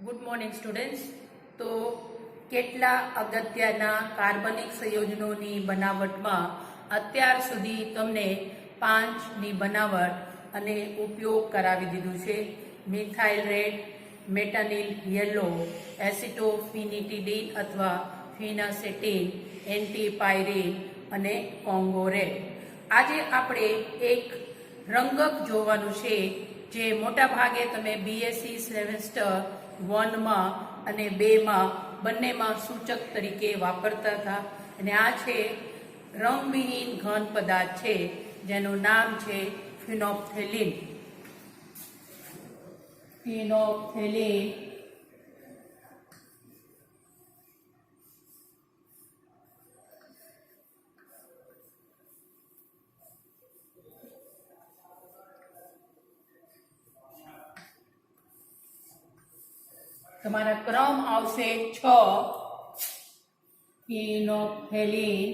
Good morning students. તો કેટલા અગત્યના કાર્બનિક સંયોજનોની બનાવટમાં અત્યાર સુધી તમને 5ની બનાવટ અને ઉપયોગ કરાવી દીધું છે. મિથાઇલ રેડ, મેટાનિલ યલો, એસિટોફિનિટીડીન અથવા ફિનાસેટીન, એન્ટીપાયરીન અને કોંગો રેડ. આજે આપણે એક રંગક જોવાનું છે જે મોટા ભાગે તમે બીએસસી સેમેસ્ટર 1માં અને 2માં બંનેમાં સૂચક તરીકે વાપરતા હતા. અને આ છે રંગવિહીન ઘન પદાર્થ છે જેનું નામ છે ફિનોપ્થેલિન. ફિનોપ્થેલિન તમારા ક્રમ આવશે 6. ફિનોપ્થેલિન,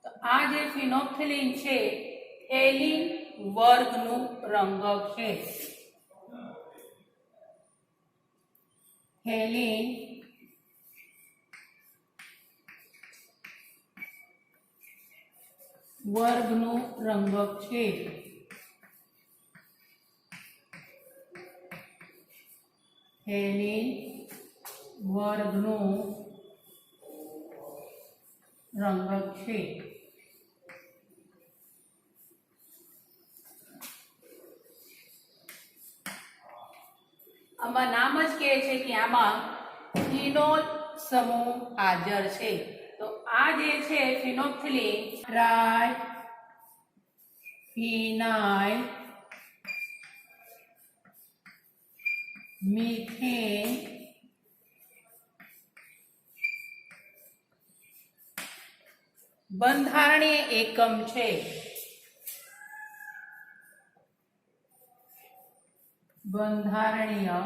તો આ જે ફિનોપ્થેલિન છે થેલિન વર્ગનું રંગક છે. થેલિન વર્ગનું રંગક છે. થેલિન વર્ગનું રંગક છે. આમાં નામ જ કહે છે કે આમાં ફિનોલ સમૂહ હાજર છે. તો આ જે છે ફિનોપ્થેલિન ટ્રાય ફિનાઇલ મીથેન બંધારણીય એકમ છે. બંધારણીય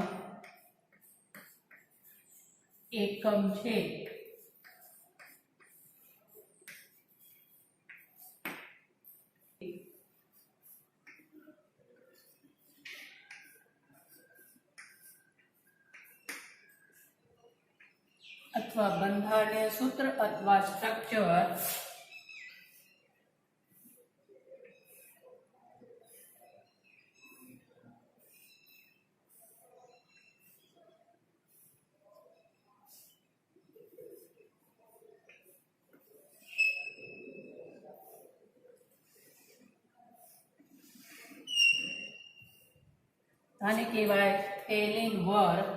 એકમ છે. અથવા બંધારણીય સૂત્ર અથવા સ્ટ્રક્ચર આને કહેવાય થેલિન વર્ગ.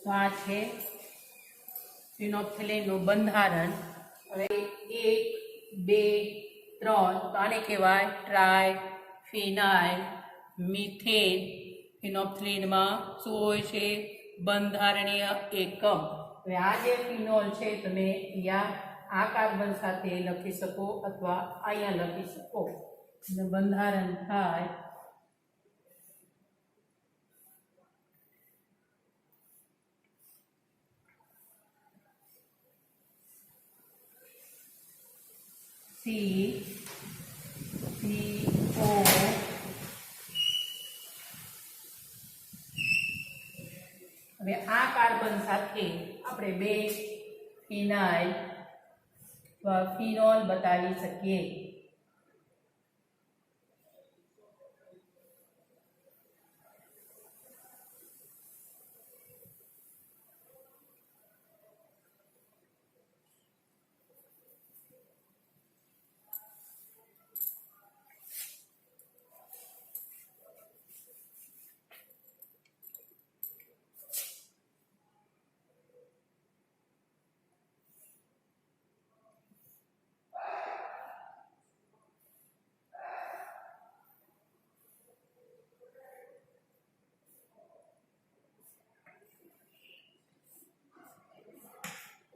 તો આ છે ફિનોપ્થેલિનનું બંધારણ. હવે 1, 2, 3 તો આને કહેવાય ટ્રાય ફિનાઇલ મીથેન. ફિનોપ્થેલિનમાં શું હોય છે? બંધારણીય એકમ. હવે આ જે ફિનોલ છે તમે અહીંયા આ કાર્બન સાથે લખી શકો અથવા અહીંયા લખી શકો અને બંધારણ થાય CCO. હવે આ કાર્બન સાથે આપણે 2 ફિનાઇલ અથવા ફિનોલ બતાવી શકીએ.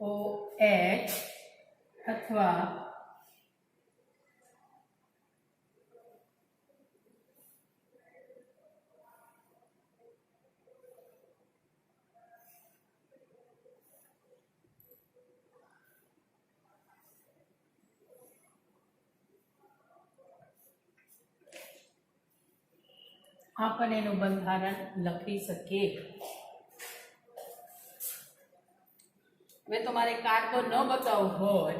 OH અથવા આપણે એનું બંધારણ લખી શકીએ. હવે તમારે કાર્બન ન બતાવવું હોય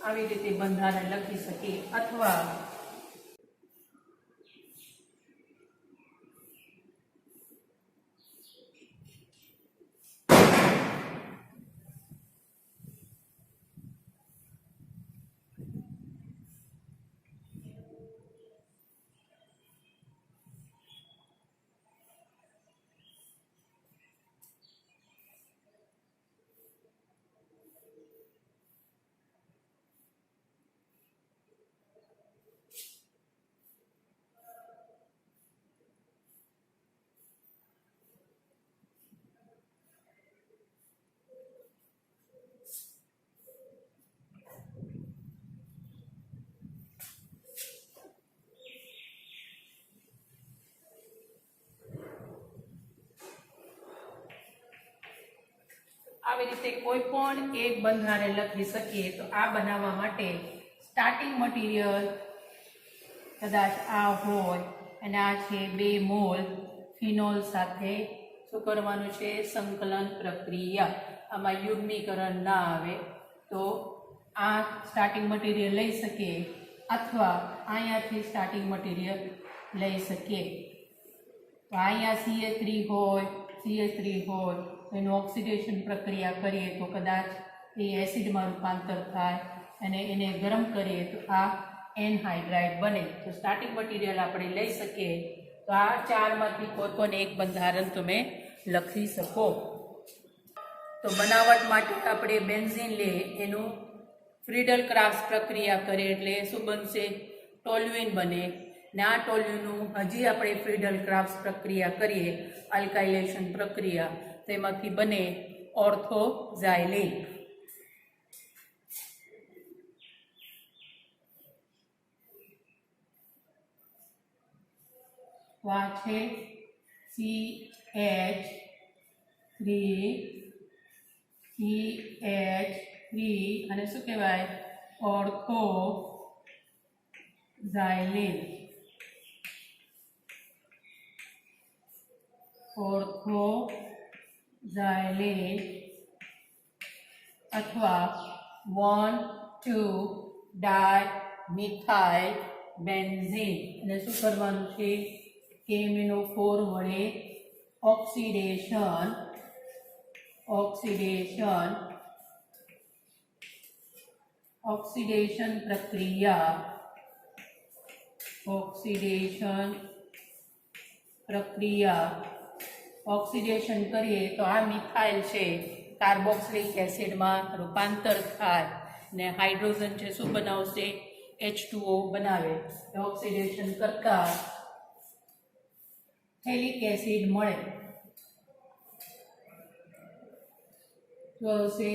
આવી રીતે બંધારણ લખી શકીએ અથવા આવી રીતે કોઈ પણ એક બંધારણ લખી શકીએ. તો આ બનાવવા માટે સ્ટાર્ટિંગ મટીરિયલ કદાચ આ હોય અને આ છે 2 મોલ ફિનોલ સાથે શું કરવાનું છે? સંકલન પ્રક્રિયા. આમાં યુગ્મીકરણ ના આવે તો આ સ્ટાર્ટિંગ મટીરિયલ લઈ શકીએ અથવા અહીંયાથી સ્ટાર્ટિંગ મટીરિયલ લઈ શકીએ. તો અહીંયા CH3 હોય, CH3 હોય, એનું ઓક્સિડેશન પ્રક્રિયા કરીએ તો કદાચ એ એસિડમાં રૂપાંતર થાય અને એને ગરમ કરીએ તો આ એનહાઇડ્રાઇડ બને. તો સ્ટાર્ટિંગ મટીરિયલ આપણે લઈ શકીએ. તો આ ચારમાંથી કોઈ પણ એક બંધારણ તમે લખી શકો. તો બનાવટ માટે આપણે બેન્ઝીન લે એનું ફ્રીડલ ક્રાફ્ટ પ્રક્રિયા કરીએ એટલે શું બનશે? ટોલ્યુઇન બને. ને આ ટોલ્યુઇનનું હજી આપણે ફ્રીડલ ક્રાફ્ટ પ્રક્રિયા કરીએ આલ્કાઇલેશન પ્રક્રિયા, તેમાંથી બને ઓર્થોઝાઇલિન. તો આ છે CH3 અને શું કહેવાય? ઓર્થોઝાઇલિન. ઓર્થોઝાઇલિન અથવા 1,2-ડાયમિથાઇલ બેન્ઝીન. અને શું કરવાનું છે? KMnO4 વડે ઓક્સિડેશન પ્રક્રિયા ઓક્સિડેશન કરીએ તો આ મિથાઇલ છે કાર્બોક્સિલિક એસિડમાં રૂપાંતર થાય ને હાઇડ્રોજન છે શું બનાવશે? H2O બનાવે. ઓક્સિડેશન કરતા થેલિક એસિડ મળે તો છે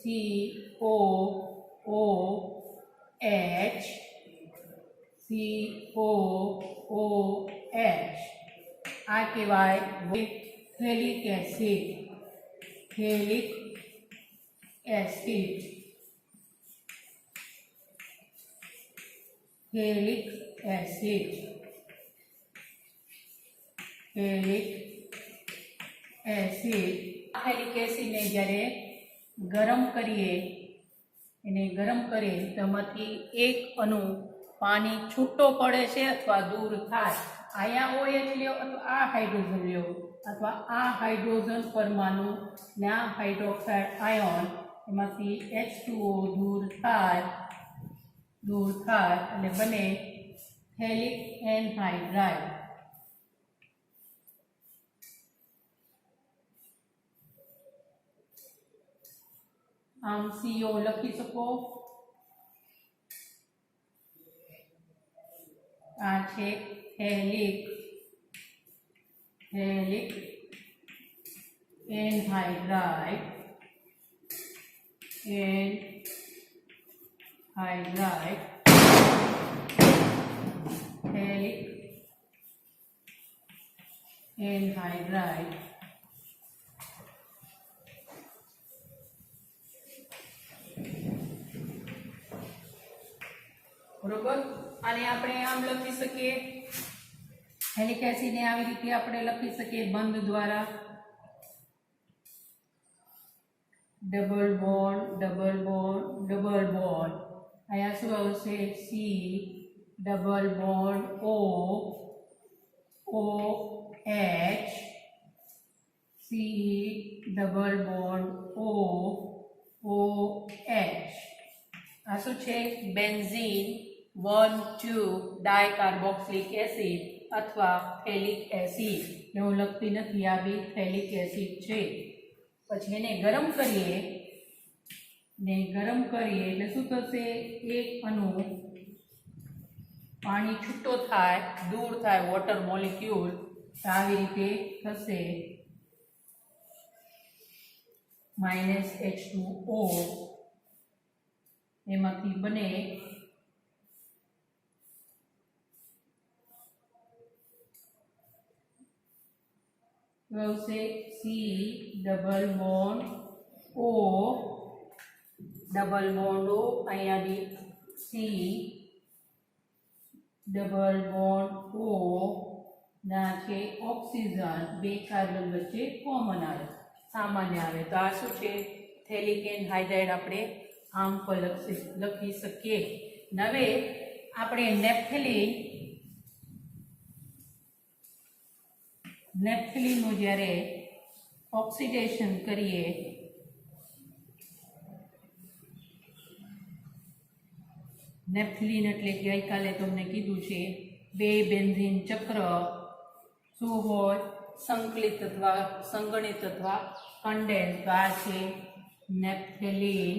COOH. આ કહેવાય થેલિક એસિડ. થેલિક એસિડ ને જ્યારે ગરમ કરીએ એને ગરમ કરીએ તો એમાંથી એક અણુ પાણી છૂટો પડે છે અથવા દૂર થાય. અહીંયા OH લ્યો અથવા આ હાઇડ્રોજન લ્યો અથવા આ હાઇડ્રોજન પરમાણુ ને આ હાઇડ્રોક્સાઇડ આયોન એમાંથી H2O દૂર થાય અને બને થેલિક એનહાઇડ્રાઇડ. આમ CO લખી શકો. આ છે થેલિક એનહાઇડ્રાઇડ થેલિક એનહાઇડ્રાઇડ બરોબર. આને આપણે આમ લખી શકીએ. થેલિક એસિડને આવી રીતે આપણે લખી શકીએ બંધ દ્વારા. Double bond double bond double bond. અહીંયા શું આવશે? C double bond O OH C double bond OH. આ શું છે? બેન્ઝીન 1,2 ડાયકાર્બોક્સિલિક એસિડ અથવા થેલિક એસિડ. હું લખતી નથી, આ બી થેલિક એસિડ છે. પછી એને ગરમ કરીએ એટલે શું થશે? એક અણુ પાણી છૂટો થાય, દૂર થાય, વોટર મોલિક્યુલ આવી રીતે થશે. -H2O એમાંથી બને C ડબલ બોન્ડ O અહીંયા બી C ડબલ બોન્ડ O ના છે ઓક્સિજન, બે કાર્બન વચ્ચે કોમન આવે, સામાન્ય આવે. તો આ શું છે? થેલિક એનહાઇડ્રાઇડ આપણે આમ પર લખી શકીએ. હવે આપણે નેપ્થેલિનનું જ્યારે ઓક્સિડેશન કરીએ નેપ્થેલિન એટલે ગઈકાલે તમને કીધું છે બે બેન્ઝીન ચક્ર શું હોય? સંકલિત અથવા સંગણિત અથવા કન્ડેન્સ. આ છે નેપ્થેલિન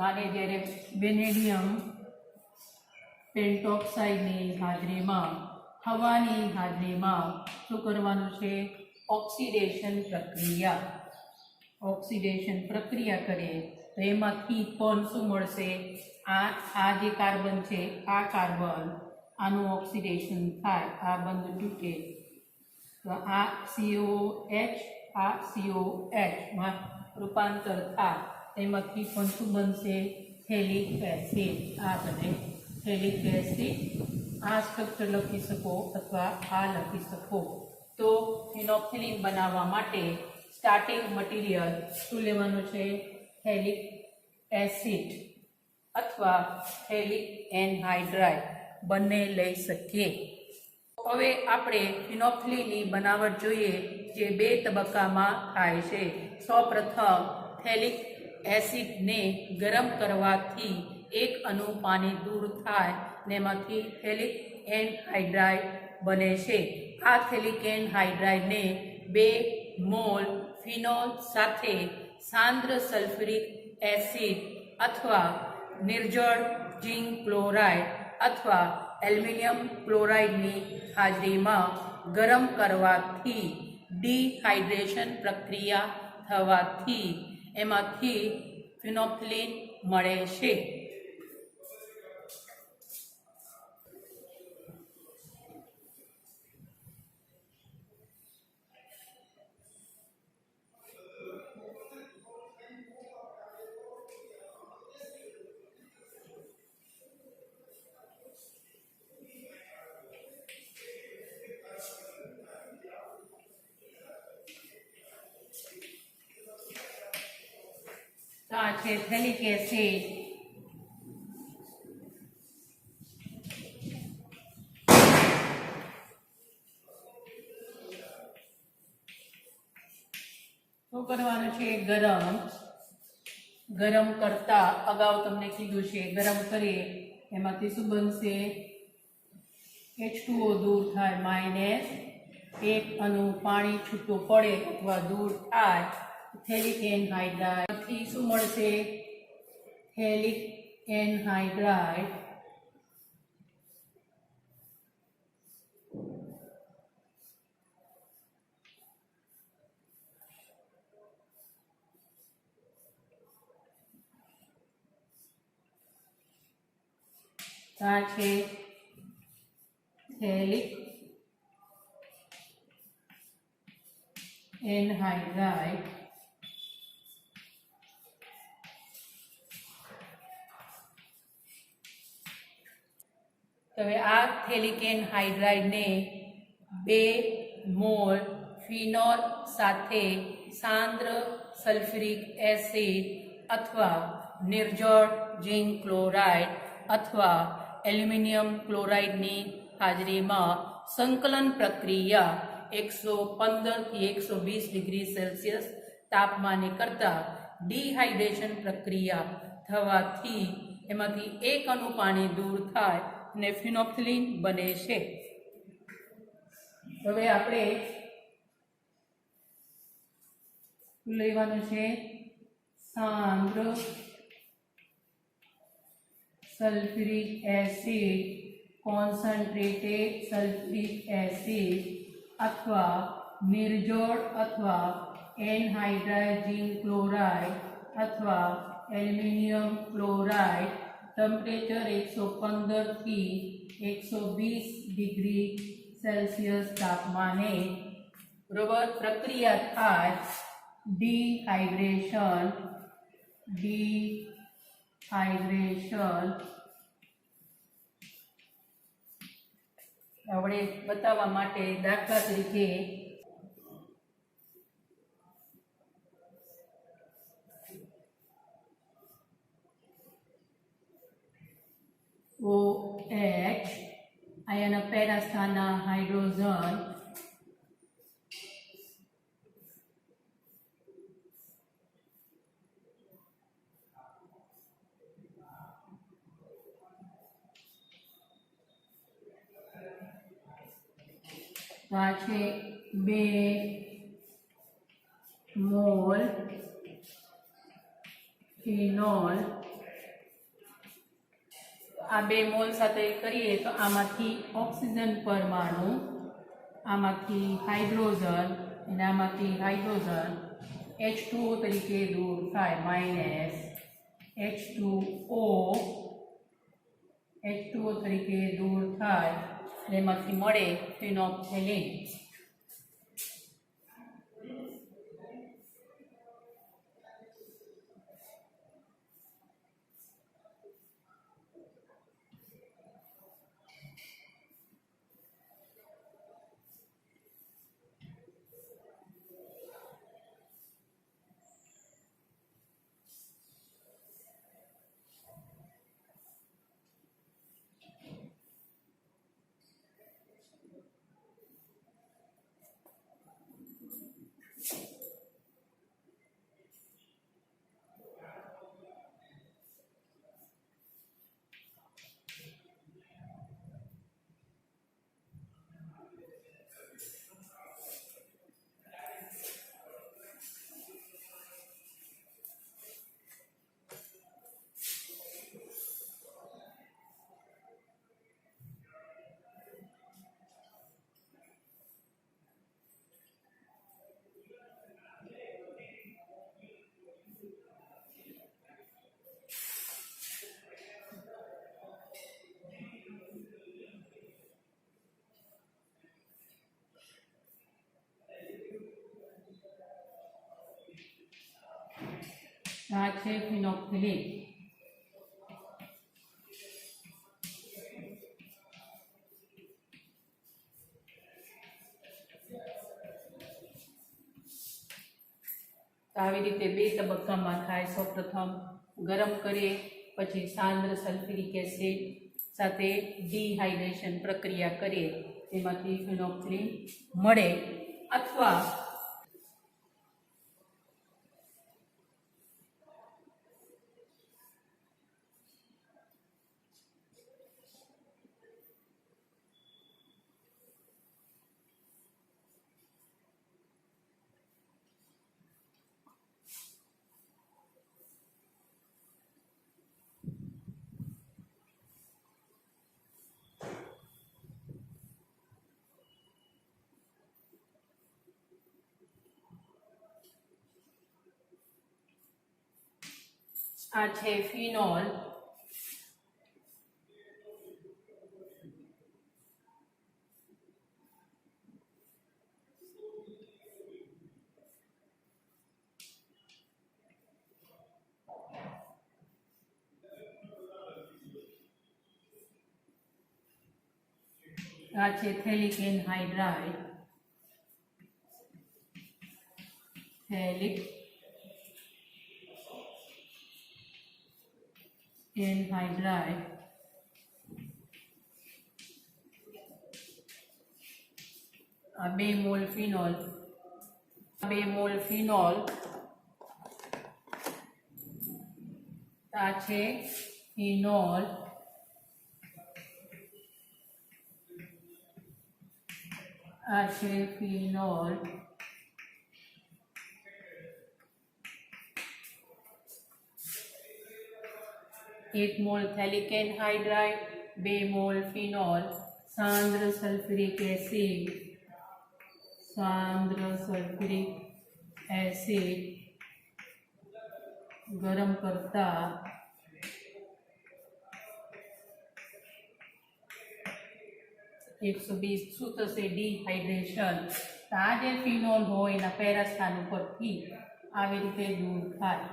આને જ્યારે વેનેડિયમ પેન્ટોક્સાઇડની હાજરીમાં, હવાની હાજરીમાં શું કરવાનું છે? ઓક્સિડેશન પ્રક્રિયા કરે તો એમાંથી પણ શું મળશે? આ જે કાર્બન છે, આ કાર્બન, આનું ઓક્સિડેશન થાય, આ બંધ તૂટે તો આ COH આ COH માં રૂપાંતર થાય. એમાંથી પણ શું બનશે? થેલિક એસિડ. આ બને થેલિક એસિડ. આ સ્ટ્રક્ચર લખી શકો અથવા આ લખી શકો. તો ફિનોપ્થેલિન બનાવવા માટે સ્ટાર્ટિંગ મટીરિયલ શું લેવાનું છે? થેલિક એસિડ અથવા થેલિક એનહાઇડ્રાઇડ બંને લઈ શકીએ. હવે આપણે ફિનોપ્થેલિનની બનાવટ જોઈએ, જે બે તબક્કામાં થાય છે. સૌપ્રથમ થેલિક એસિડને ગરમ કરવાથી એક અણુ પાણી દૂર થાય ને એમાંથી થેલિક એનહાઇડ્રાઇડ બને છે. આ થેલિક એનહાઇડ્રાઇડને 2 મોલ ફિનોલ સાથે સાંદ્ર સલ્ફ્યુરિક એસિડ અથવા નિર્જળ ઝિંક ક્લોરાઇડ અથવા એલ્યુમિનિયમ ક્લોરાઇડની હાજરીમાં ગરમ કરવાથી ડિહાઇડ્રેશન પ્રક્રિયા થવાથી એમાંથી ફિનોપ્થેલિન મળે છે. છે થેલિક એસિડ, શું કરવાનું છે? ગરમ કરતા અગાઉ તમને કીધું છે ગરમ કરીએ એમાંથી શું બનશે? H2O દૂર થાય માઇનસ એક અણુ પાણી છૂટું પડે અથવા દૂર થાય થેલિક એનહાઇડ્રાઇડ થી શું મળશે? થેલિક એનહાઇડ્રાઇડ આ છે થેલિક એનહાઇડ્રાઇડ હવે આ થેલિક એનહાઇડ્રાઇડને 2 મોલ ફિનોલ સાથે સાંદ્ર સલ્ફ્યુરિક એસિડ અથવા નિર્જળ ઝિંક ક્લોરાઇડ અથવા એલ્યુમિનિયમ ક્લોરાઇડની હાજરીમાં સંકલન પ્રક્રિયા 115 થી 120 ડિગ્રી સેલ્સિયસ તાપમાને કરતા ડિહાઇડ્રેશન પ્રક્રિયા થવાથી એમાંથી એક અણુ પાણી દૂર થાય અને ફિનોપ્થિલિન બને છે. હવે આપણે લેવાનું છે સાંદ્ર sulphuric acid, concentrated sulphuric acid અથવા નિર્જળ અથવા એનહાઇડ્રાઇડ ઝિંક ક્લોરાઇડ અથવા એલ્યુમિનિયમ ક્લોરાઇડ ટેમ્પરેચર 115 થી 120 ડિગ્રી સેલ્સિયસ તાપમાને બરોબર પ્રક્રિયા થાય ડિહાઇડ્રેશન આપણે બતાવવા માટે દાખલા તરીકે OH આયના પહેલા સ્થાનના હાઇડ્રોજન આ છે 2 મોલ ફિનોલ. આ 2 મોલ સાથે કરીએ તો આમાંથી ઓક્સિજન પરમાણુ, આમાંથી હાઇડ્રોજન અને આમાંથી હાઇડ્રોજન H2O તરીકે દૂર થાય માઇનસ H2O તરીકે દૂર થાય અને એમાંથી મળે ફિનોપ્થેલિન. આ છે ફિનોપ્થિલિન. આવી રીતે બે તબક્કામાં થાય। સૌપ્રથમ ગરમ કરીએ, પછી સાંદ્ર સલ્ફ્યુરિક એસિડ સાથે ડિહાઇડ્રેશન પ્રક્રિયા કરીએ, તેમાંથી ફિનોપ્થલિન મળે। અથવા આ છે ફિનોલ, આ છે થેલિક એનહાઇડ્રાઇડ, થેલિક एनहाइड्राइड, आ 2 मोल फिनोल, 2 मोल फिनोल, आ छे फिनोल, आ छे phenol, 1 mole phthalic anhydride, 2 mole phenol, सांद्र सल्फ्यूरिक एसिड, सांद्र सल्फ्यूरिक एसिड गरम करता 120 શું થશે? ડિહાઇડ્રેશન। આ જે ફિનોલ હોય એના પેરાસ્થાન ઉપરથી આવી રીતે દૂર થાય।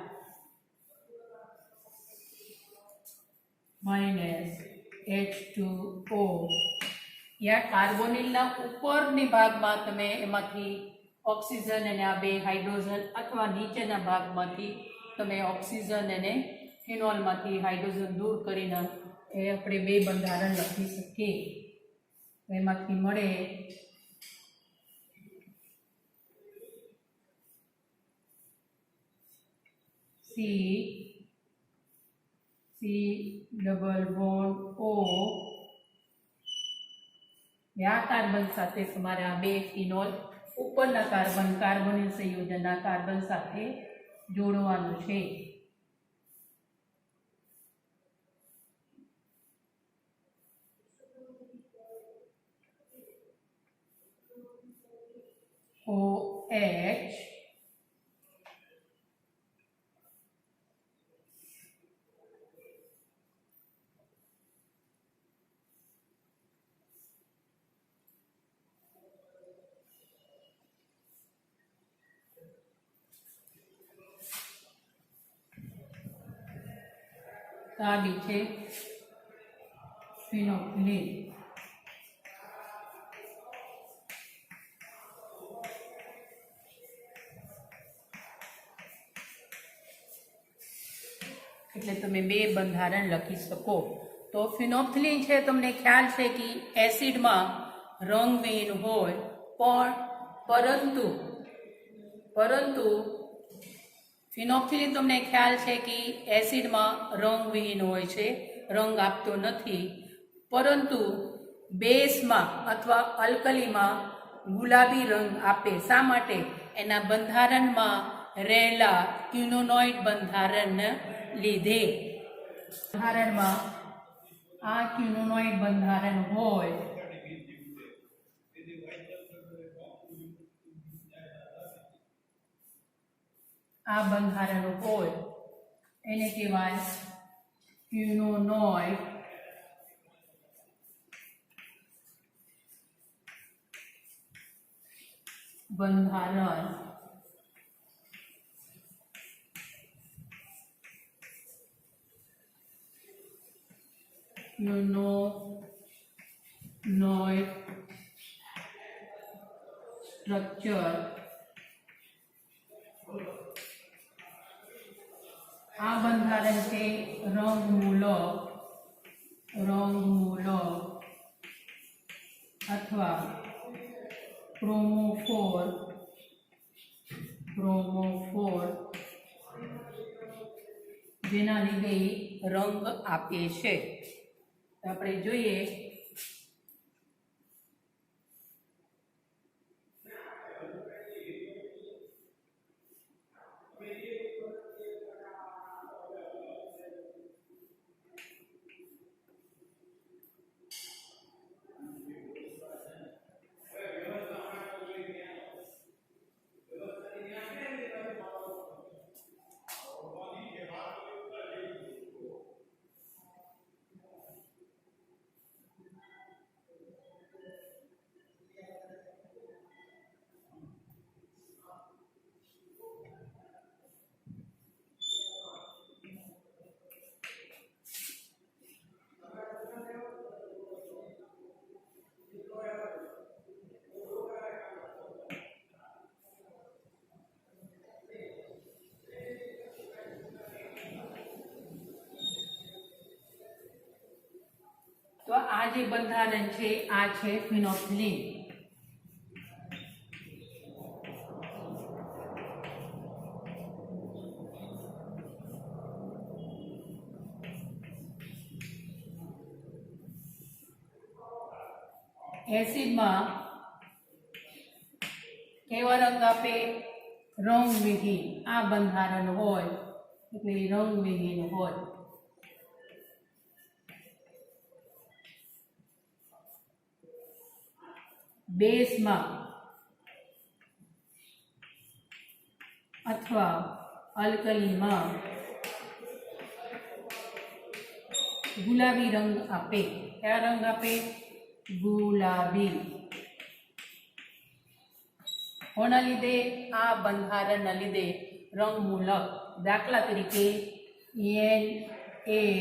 -H2O, या कार्बोनिलના ઉપરની ભાગમાં તમે એમાંથી ઓક્સિજન અને આ બે હાઇડ્રોજન, અથવા નીચેના ભાગમાંથી તમે ઓક્સિજન અને ફિનોલમાંથી હાઇડ્રોજન દૂર કરીને એ આપણે બે બંધારણ લખી શકીએ। એમાંથી મળે C डबल बॉन्ड O, આ કાર્બન સાથે તમારે આ બે ફિનોલ ઉપરના કાર્બોનિલ સંયોજનના કાર્બન સાથે જોડવાનું છે। OH, આ બી છે ફિનોપ્થલિન। એટલે તમે બે બંધારણ લખી શકો। તો ફિનોપ્થલિન છે, તમને ખ્યાલ છે કે એસિડમાં રંગવિહીન હોય, પરંતુ ફિનોપ્થલિન તમને ખ્યાલ છે કે એસિડમાં રંગવિહીન હોય છે, રંગ આપતો નથી, પરંતુ બેઝમાં અથવા અલ્કલીમાં ગુલાબી રંગ આપે। શા માટે? એના બંધારણમાં રહેલા ક્યુનોનોઇડ બંધારણને લીધે। બંધારણમાં આ ક્યુનોનોઇડ બંધારણ હોય, આ બંધારણ હોય એને કહેવાય ક્યુનોનોઇડ બંધારણ। क्यूनोनोइड स्ट्रक्चर આ બંધારણ છે રંગમૂલક અથવા ક્રોમોફોર જેના લીધે રંગ આપે છે. આપણે જોઈએ તો આ જે બંધારણ છે આ છે ફિનોલ્ફથાલીન. એસિડમાં કેવા રંગ આપે? રંગવિહીન. આ બંધારણ હોય એટલે રંગવિહીન હોય. બેઝમાં અથવા અલ્કલીમાં ગુલાબી રંગ આપે. કયા રંગ આપે? ગુલાબી. કોના લીધે? આ બંધારણના લીધે રંગમૂલક. દાખલા તરીકે NaOH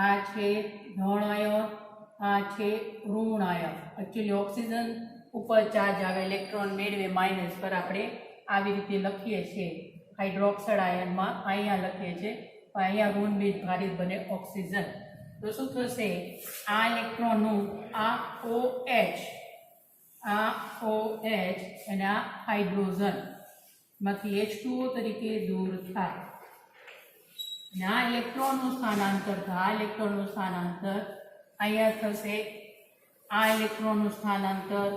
આ છે ધન આયન, આ છે ઋણ આયન. એકચ્યુઅલી ઓક્સિજન ઉપર ચાર્જ આવે, ઇલેક્ટ્રોન મેળવે માઇનસ પર, આપણે આવી રીતે લખીએ છીએ. હાઇડ્રોક્સાઇડ આયનમાં અહીંયા લખીએ છીએ, અહીંયા ઋણ બીજ ભારિત બને ઓક્સિજન. તો શું થશે? આ ઇલેક્ટ્રોનનું આ OH અને આ હાઇડ્રોજન માંથી H2O તરીકે દૂર થાય. અને આ ઇલેક્ટ્રોનનું સ્થાનાંતર અહીંયા થશે. આ ઇલેક્ટ્રોનનું સ્થાનાંતર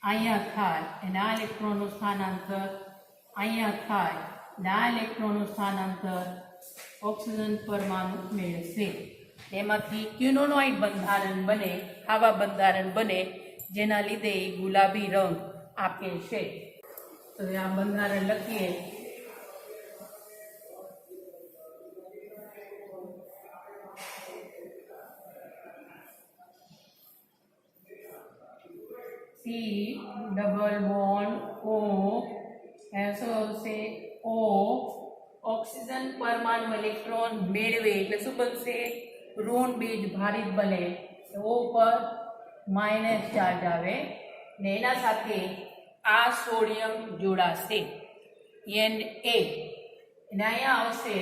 અહીંયા થાય અને આ ઇલેક્ટ્રોનનું સ્થાનાંતર અહીંયા થાય અને આ ઇલેક્ટ્રોનનું સ્થાનાંતર ઓક્સિજન પરમાણુ મેળવશે. એમાંથી ક્વિનોનોઇડ બંધારણ બને, આવા બંધારણ બને જેના લીધે ગુલાબી રંગ આપે છે. તો આ બંધારણ લખીએ. C ડબલ બોન્ડ O શું આવશે? O ઓક્સિજન પરમાણુ ઇલેક્ટ્રોન મેળવે એટલે શું બનશે? ઋણ બીજ ભારિત બને. O પર માઇનસ ચાર્જ આવે ને એના સાથે આ સોડિયમ જોડાશે Na અને અહીંયા આવશે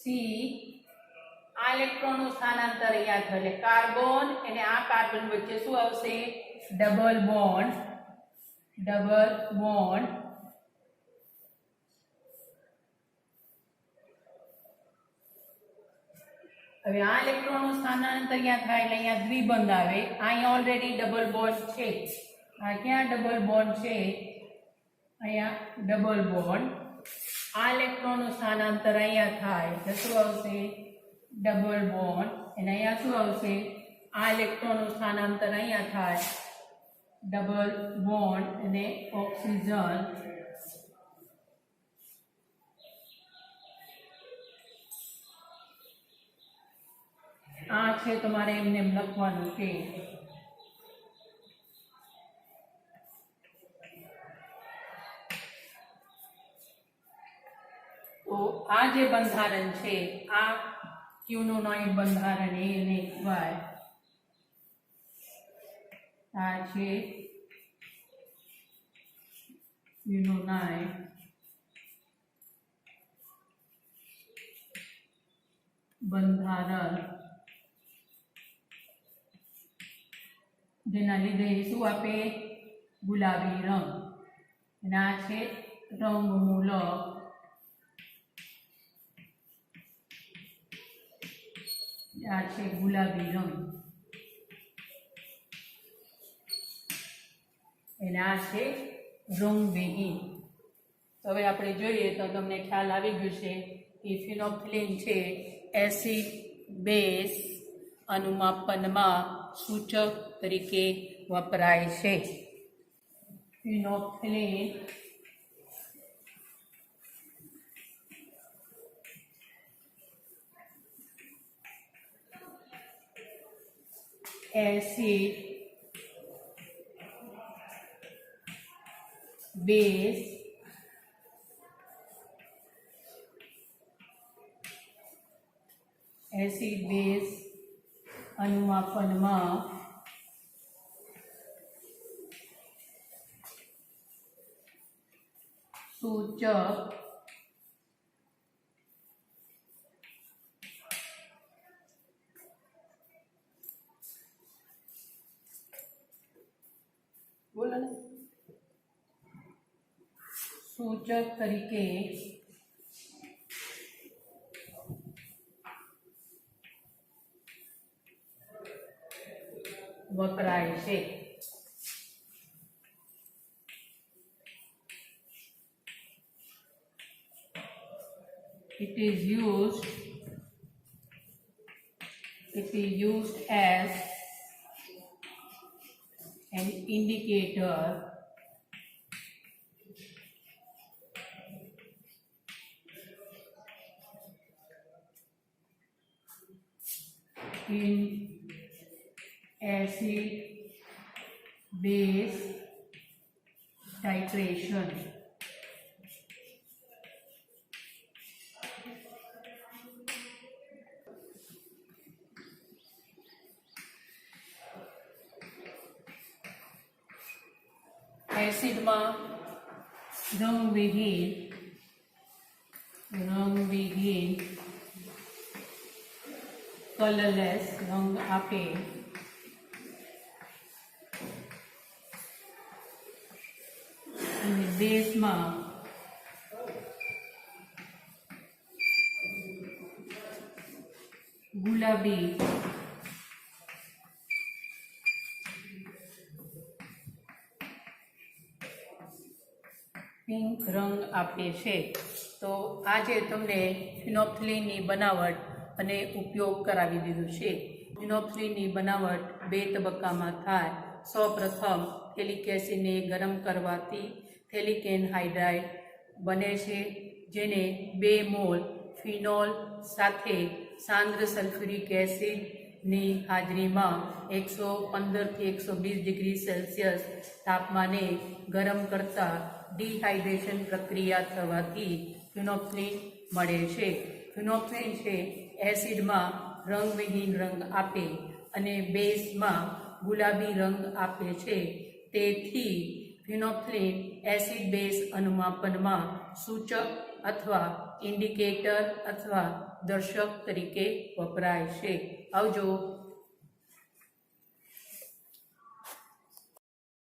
C. આ ઇલેક્ટ્રોનનું સ્થાનાંતર અહીંયા થશે એટલે કાર્બન અને આ કાર્બન વચ્ચે શું આવશે? Double bond. હવે આ ઇલેક્ટ્રોનનું સ્થાનાંતર અહીંયા થાય એટલે અહીંયા દ્વિબંધ આવે. અહીંયા ઓલરેડી ડબલ બોન્ડ છે. આ ક્યાં ડબલ બોન્ડ છે? અહીંયા ડબલ બોન્ડ. આ ઇલેક્ટ્રોનનું સ્થાનાંતર અહીંયા થાય એટલે શું આવશે? Double bond. અને અહીંયા શું આવશે? આ ઇલેક્ટ્રોનનું સ્થાનાંતર અહીંયા થાય ડબલ બોન્ડ અને ઓક્સિજન. આ છે તમારે એમને એમ લખવાનું છે. તો આ જે બંધારણ છે આ ક્વિનોનોઇડ બંધારણ એને કહેવાય. આ છે ફિનોનાઇલ બંધારણ જેના લીધે શું આપે? ગુલાબી રંગ. અને આ છે રંગમૂલક આ છે ગુલાબી રંગ અને આ છે રંગવિહીન. તો હવે આપણે જોઈએ તો તમને ખ્યાલ આવી ગયું છે કે ફિનોપ્થિલિન છે એસિડ બેઝ અનુમાપનમાં સૂચક તરીકે વપરાય છે. ફિનોપ્થિલિન એસિડ બેઝ અનુમાપનમાં સૂચક તરીકે વપરાય છે. It is used as an indicator in acid base titration. એસિડમાં રંગવિહીન colourless રંગ આપે અને બેઝમાં ગુલાબી પિંક રંગ આપે છે. તો આજે તમને ફિનોપ્થિલિનની બનાવટ અને ઉપયોગ કરાવી દીધું છે. ફિનોપ્થિલિનની બનાવટ 2 તબક્કામાં થાય. સૌપ્રથમ થેલિક એસિડને ગરમ કરવાથી થેલિક એનહાઇડ્રાઇડ બને છે, જેને 2 મોલ ફિનોલ સાથે સાંદ્ર સલ્ફ્યુરિક એસિડની હાજરીમાં 115 થી 120 ડિગ્રી સેલ્સિયસ તાપમાને ગરમ કરતા ડિહાઇડ્રેશન પ્રક્રિયા થવાથી ફિનોપ્થિલિન મળે છે. ફિનોપ્થિલિન છે એસિડમાં રંગવિહીન રંગ આપે અને બેઝમાં ગુલાબી રંગ આપે છે. તેથી ફિનોપ્થિલિન એસિડ બેઝ અનુમાપનમાં સૂચક અથવા ઇન્ડિકેટર અથવા દર્શક તરીકે વપરાય છે. આવજો.